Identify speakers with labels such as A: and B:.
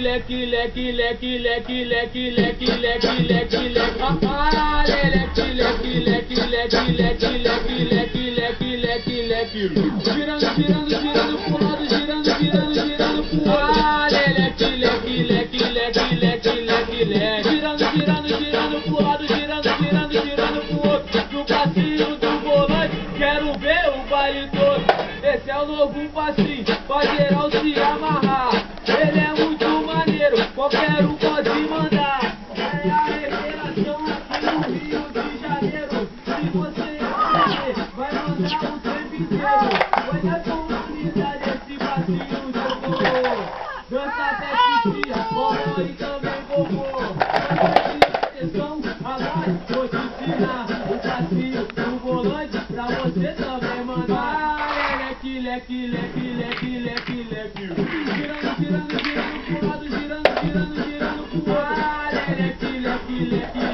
A: Leque, leque, leque, leque, leque, leque, leque, leque, leque, ah, leque, leque, leque, leque, leque, leque, leque, leque, leque, leque, girando, girando, girando pro lado, girando, girando, girando pro outro, ah, leque, leque, leque, leque, leque, leque, leque, girando, girando, girando pro lado, girando, girando, girando pro outro, no passinho do volante, quero ver o baile todo, esse é o novo passinho, pra geral se amarrar, ele é muito maneiro, qualquer um pode mandar. É a revelação aqui no Rio de Janeiro. Se você quer, vai mandar o tempo inteiro. Vai dar comunidade esse passinho de forró. Dança até que dia, forró e também vovô. Atenção, agora vou te ensinar o passinho do volante pra você também mandar. Leque, leque, leque, leque, leque, leque. Girando, girando, girando pro lado, girando, girando, girando pro outro. Ah, leque, leque, leque.